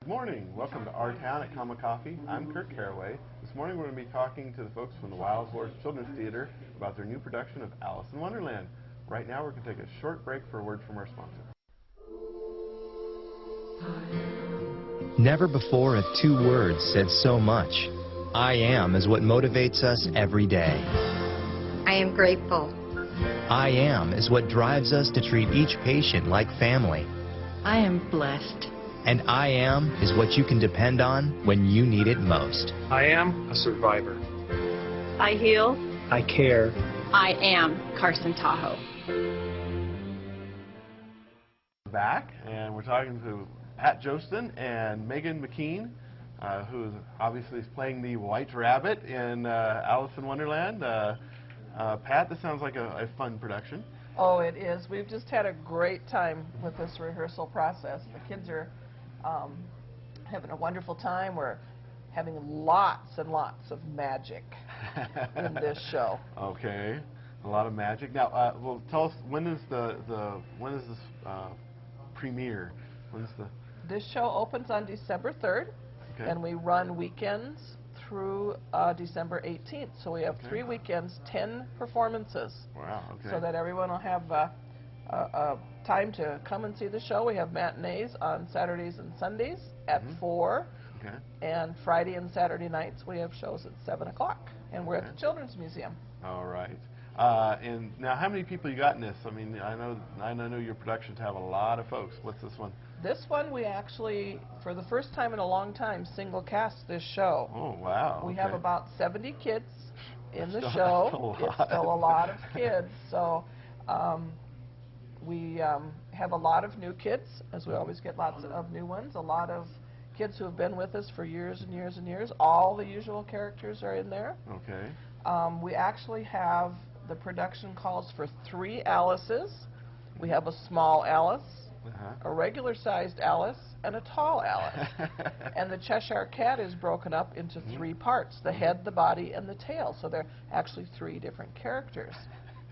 Good morning. Welcome to Our Town at Comma Coffee. I'm Kirk Carraway. This morning we're going to be talking to the folks from the Wild Horse Children's Theater about their new production of Alice in Wonderland. Right now we're going to take a short break for a word from our sponsor. Never before have two words said so much. I am is what motivates us every day. I am grateful. I am is what drives us to treat each patient like family. I am blessed. And I am is what you can depend on when you need it most. I am a survivor. I heal. I care. I am Carson Tahoe. Back, and we're talking to Josten and Meagan McKean, who obviously is playing the White Rabbit in Alice in Wonderland. Pat, this sounds like a fun production. Oh, it is. We've just had a great time with this rehearsal process. The kids are having a wonderful time. We're having lots and lots of magic in this show. Okay, a lot of magic. Now, well, tell us, when is this premiere? This show opens on December 3rd, okay, and we run weekends through December 18th. So we have 3 weekends, 10 performances. Wow. Okay. So that everyone will have time to come and see the show. We have matinees on Saturdays and Sundays at 4. Okay. And Friday and Saturday nights we have shows at 7 o'clock. And we're at the Children's Museum. All right. And now, how many people you got in this? I mean, I know your productions have a lot of folks. What's this one? This one we actually, for the first time in a long time, single cast this show. Oh, wow. We okay. have about 70 kids in the show. It's still a lot of kids. So we have a lot of new kids, as we always get lots of new ones. A lot of kids who have been with us for years and years and years. All the usual characters are in there. Okay. We actually have, the production calls for 3 Alices. We have a small Alice, a regular-sized Alice, and a tall Alice. And the Cheshire Cat is broken up into 3 parts, the head, the body, and the tail. So there are actually 3 different characters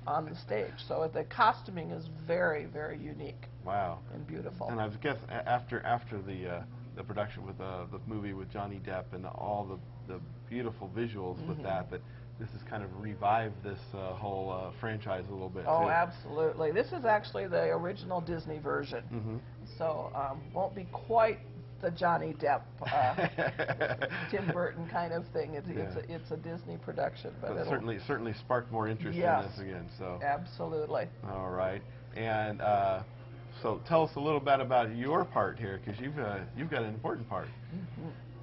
on the stage. So the costuming is very, very unique. Wow. And beautiful. And I guess after the production with the movie with Johnny Depp and all the beautiful visuals with that this has kind of revived this whole franchise a little bit. Oh, too. absolutely. This is actually the original Disney version. So won't be quite the Johnny Depp, Tim Burton kind of thing. It's a Disney production, but it certainly sparked more interest in this again. So absolutely. All right, and so tell us a little bit about your part here, because you've got an important part.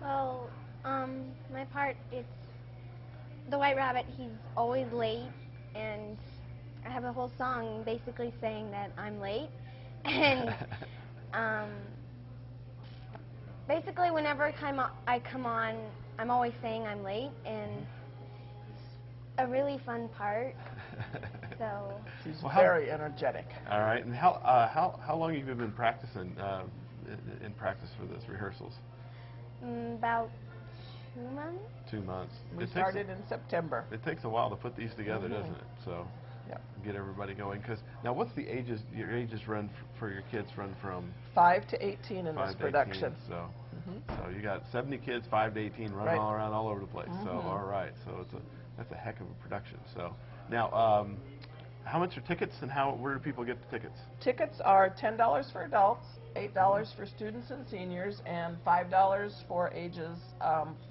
Well, my part, it's the White Rabbit. He's always late, and I have a whole song basically saying that I'm late, and basically whenever I come on, I'm always saying I'm late, and it's a really fun part. So she's very energetic. All right, and how long have you been practicing in practice for this rehearsals? About 2 months. 2 months. We started in September. It takes a while to put these together, doesn't it? So get everybody going. Because now, what's the ages? Your ages run for your kids run from 5 to 18 in this production. 18, so you got 70 kids, 5 to 18, running all around all over the place. So all right, so that's a heck of a production. So now, how much are tickets, and where do people get the tickets? Tickets are $10 for adults, $8 for students and seniors, and $5 for ages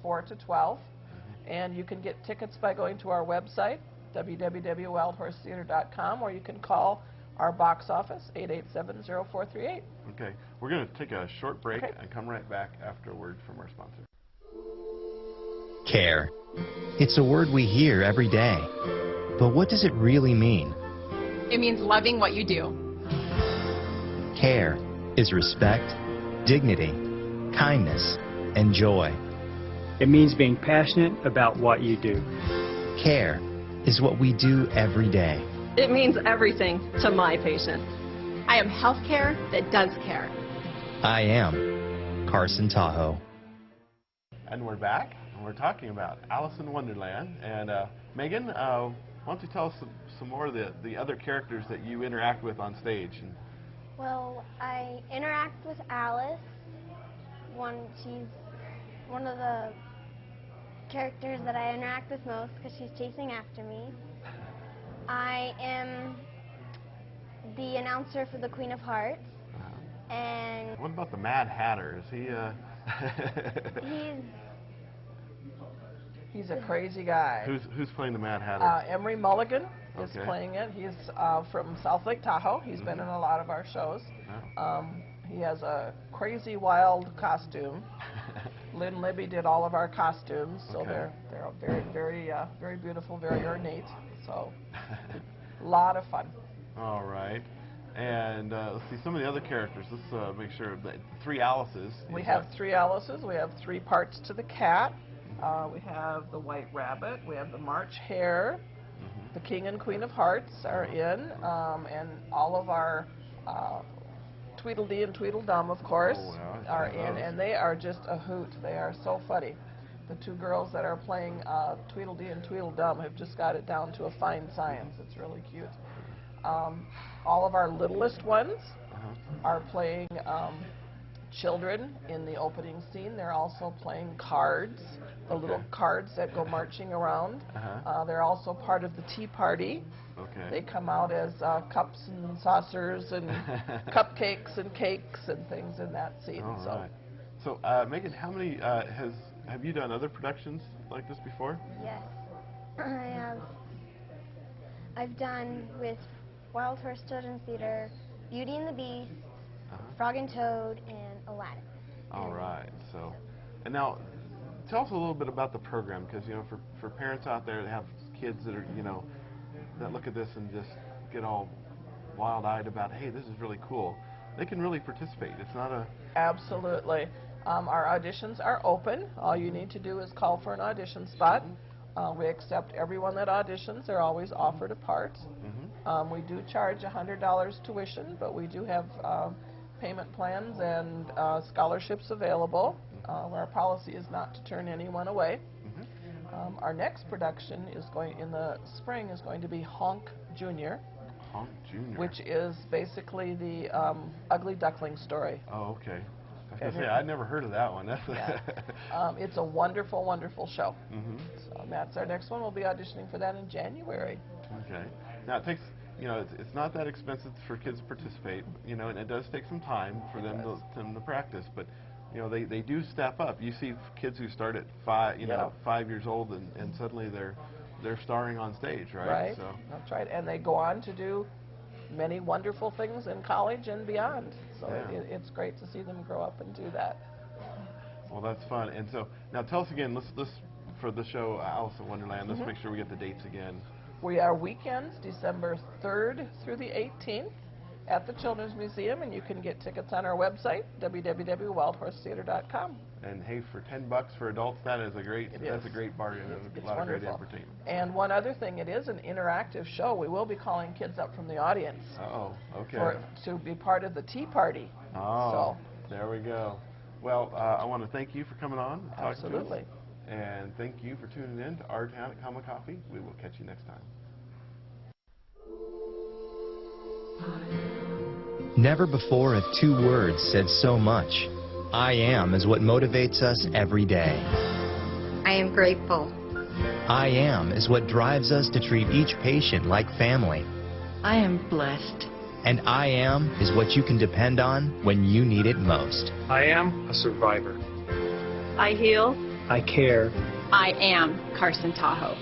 4 to 12. And you can get tickets by going to our website, www.wildhorsetheater.com, or you can call our box office, 887-0438. Okay. We're going to take a short break and come right back after a word from our sponsor. Care. It's a word we hear every day. But what does it really mean? It means loving what you do. Care is respect, dignity, kindness, and joy. It means being passionate about what you do. Care is what we do every day. It means everything to my patients. I am healthcare that does care. I am Carson Tahoe. And we're back, and we're talking about Alice in Wonderland. And Meagan, why don't you tell us some more of the other characters that you interact with on stage? Well, I interact with Alice, she's one of the characters that I interact with most because she's chasing after me. I am the announcer for the Queen of Hearts. And what about the Mad Hatter? Is he? He's a crazy guy. Who's playing the Mad Hatter? Emery Mulligan is playing it. He's from South Lake Tahoe. He's been in a lot of our shows. Oh. He has a crazy wild costume. Lynn Libby did all of our costumes, so they're very beautiful, very ornate. So a lot of fun. All right. And let's see some of the other characters. Let's make sure. The 3 Alices. We have 3 Alices. We have 3 parts to the cat. We have the White Rabbit. We have the March Hare. The King and Queen of Hearts are in, and all of our Tweedledee and Tweedledum, of course, are in, and they are just a hoot. They are so funny. The 2 girls that are playing Tweedledee and Tweedledum have just got it down to a fine science. It's really cute. All of our littlest ones are playing children in the opening scene. They're also playing cards, the little cards that go marching around. They're also part of the tea party. They come out as cups and saucers and cupcakes and cakes and things in that scene. All right. So, Megan, how many have you done other productions like this before? Yes, I have. I've done with Wild Horse Children's Theater, Beauty and the Beast, Frog and Toad, and Aladdin. All right. So, and now, tell us a little bit about the program, because for parents out there that have kids that are that look at this and just get all wild-eyed about, hey, this is really cool. They can really participate. It's not a... Absolutely. Our auditions are open. All you need to do is call for an audition spot. We accept everyone that auditions. They're always offered a part. We do charge $100 tuition, but we do have payment plans and scholarships available. Our policy is not to turn anyone away. Our next production is in the spring is going to be Honk Jr. Honk Jr. Which is basically the Ugly Duckling story. Oh, okay. I was going to say, I'd never heard of that one. It's a wonderful, wonderful show. So that's our next one. We'll be auditioning for that in January. Okay. Now, it takes, it's not that expensive for kids to participate, and it does take some time for them to practice, but they do step up. You see kids who start at 5 years old, and suddenly they're starring on stage, right? Right. So. That's right. And they go on to do many wonderful things in college and beyond. So it's great to see them grow up and do that. Well, that's fun. And so now tell us again. Let's for the show Alice in Wonderland. Let's make sure we get the dates again. We are weekends, December 3rd through the 18th. At the Children's Museum, and you can get tickets on our website, www.wildhorsetheater.com. And hey, for $10 for adults, that's a great bargain. It's a lot wonderful. of great entertainment. And one other thing, it is an interactive show. We will be calling kids up from the audience. To be part of the tea party. Oh, there we go. Well, I want to thank you for coming on and talking to us. And thank you for tuning in to Our Town at Comic Coffee. We will catch you next time. Never before have 2 words said so much. I am is what motivates us every day. I am grateful. I am is what drives us to treat each patient like family. I am blessed. And I am is what you can depend on when you need it most. I am a survivor. I heal. I care. I am Carson Tahoe.